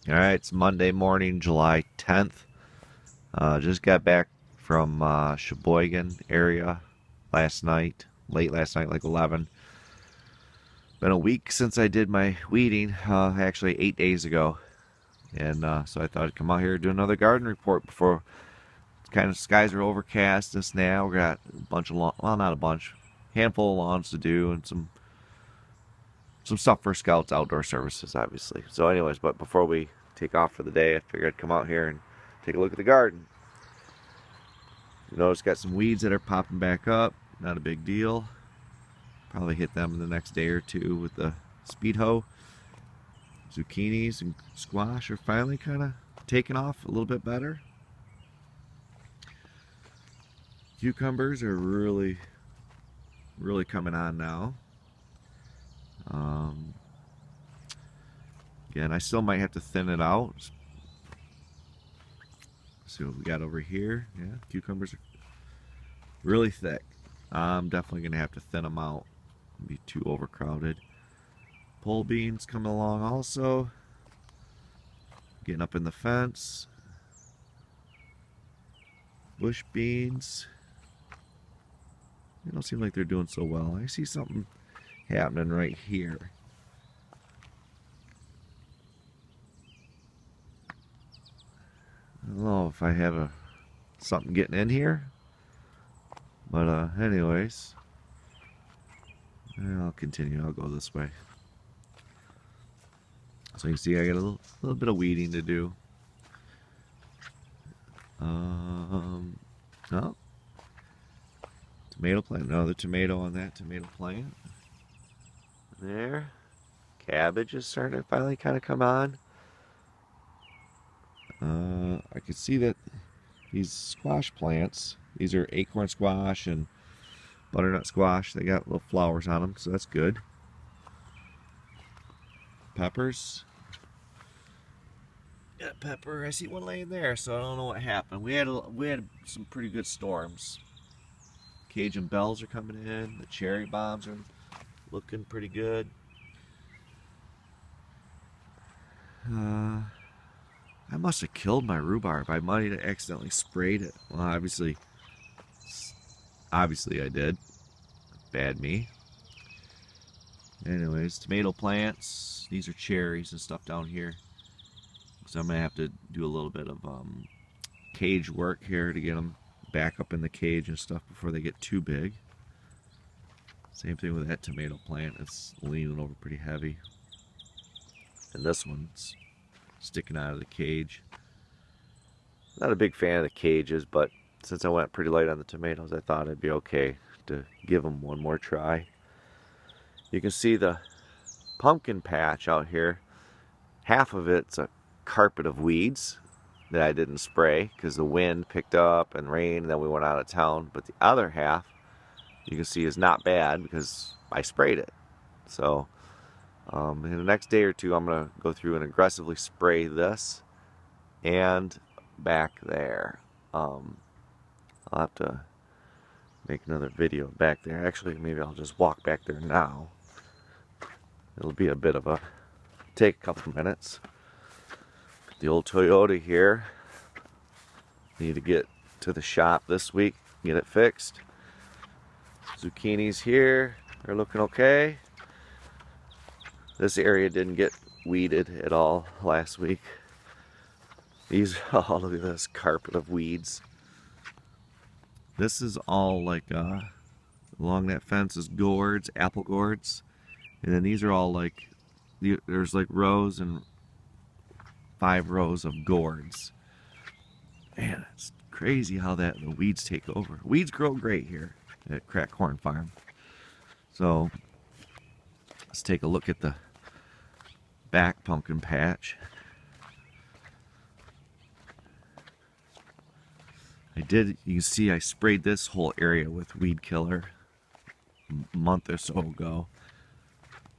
Alright, it's Monday morning, July 10th. Just got back from Sheboygan area last night, late last night, like 11. Been a week since I did my weeding, actually 8 days ago. And so I thought I'd come out here and do another garden report before kind of skies are overcast this now. We got a bunch of well, not a bunch, handful of lawns to do and some stuff for scouts outdoor services, obviously. So anyways, but before we take off for the day, I figured I'd come out here and take a look at the garden. You notice got some weeds that are popping back up. Not a big deal. Probably hit them in the next day or two with the speed hoe. Zucchinis and squash are finally kind of taking off a little bit better. Cucumbers are really coming on now. Again, I still might have to thin it out. See what we got over here. Yeah, cucumbers are really thick. I'm definitely going to have to thin them out. Be too overcrowded. Pole beans coming along also. Getting up in the fence. Bush beans. They don't seem like they're doing so well. I see something happening right here. I don't know if I have something getting in here. But anyways, I'll continue. I'll go this way. So you can see I got a little bit of weeding to do. Oh, tomato plant. Another tomato on that tomato plant. There. Cabbage is starting to finally kind of come on. I can see that these squash plants, these are acorn squash and butternut squash. They got little flowers on them, so that's good. Peppers. Got pepper. I see one laying there, so I don't know what happened. We had some pretty good storms. Cajun bells are coming in. The cherry bombs are looking pretty good. I must have killed my rhubarb. I might have accidentally sprayed it. Well, obviously I did. Bad me. Anyways, tomato plants. These are cherries and stuff down here. So I'm going to have to do a little bit of cage work here to get them back up in the cage and stuff before they get too big. Same thing with that tomato plant. It's leaning over pretty heavy. And this one's sticking out of the cage. Not a big fan of the cages, but since I went pretty light on the tomatoes, I thought it'd be okay to give them one more try. You can see the pumpkin patch out here. Half of it's a carpet of weeds that I didn't spray because the wind picked up and rain, and then we went out of town. But the other half, you can see, is not bad because I sprayed it. So in the next day or two, I'm going to go through and aggressively spray this and back there. I'll have to make another video back there. Actually, maybe I'll just walk back there now. It'll be a bit of a take a couple minutes. The old Toyota here. Need to get to the shop this week, get it fixed. Zucchinis here are looking okay. This area didn't get weeded at all last week. These, oh, look at this carpet of weeds. This is all like, along that fence is gourds, apple gourds. And then these are all like, there's like rows and 5 rows of gourds. Man, it's crazy how the weeds take over. Weeds grow great here at Crack Corn Farm. So, let's take a look at the back pumpkin patch. You can see I sprayed this whole area with weed killer a month or so ago,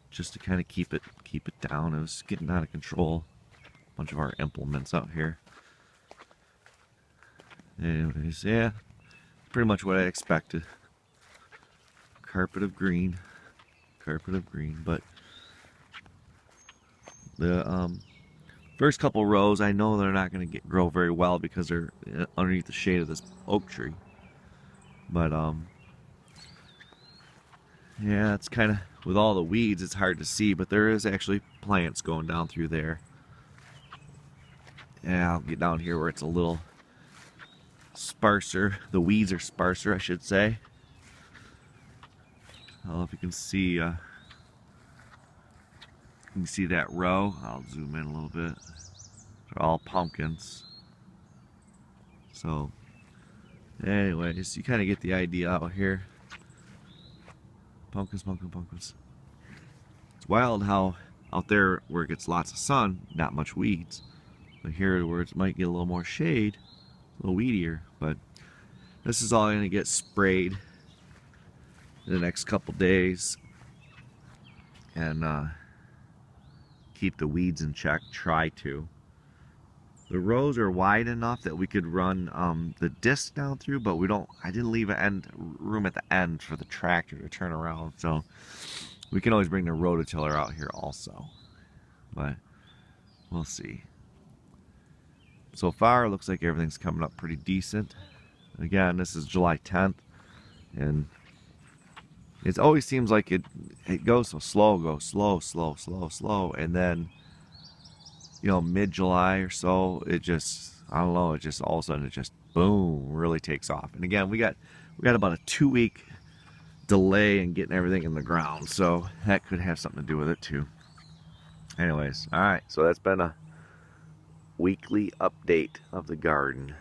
just to kind of keep it down. It was getting out of control. A bunch of our implements out here. Anyways, yeah, pretty much what I expected. Carpet of green, but the First couple rows, I know they're not going to grow very well because they're underneath the shade of this oak tree. But yeah, it's kind of, with all the weeds, it's hard to see, but there is actually plants going down through there. Yeah, I'll get down here where it's a little sparser. The weeds are sparser, I should say. I don't know if you can see. You can see that row. I'll zoom in a little bit. They're all pumpkins. So, anyways, you kind of get the idea out here. Pumpkins, pumpkins. It's wild how out there where it gets lots of sun, not much weeds. But here where it might get a little more shade, a little weedier. But this is all going to get sprayed in the next couple days. And keep the weeds in check, try to. The rows are wide enough that we could run the disc down through, but I didn't leave room at the end for the tractor to turn around, so we can always bring the rototiller out here also, but we'll see. So far, it looks like everything's coming up pretty decent. Again, this is July 10th, and it always seems like it goes so slow, goes slow, and then, you know, mid-July or so, it just, I don't know, it just all of a sudden it just boom, really takes off. And again, we got about a 2-week delay in getting everything in the ground, so that could have something to do with it too. Anyways, all right, so that's been a weekly update of the garden.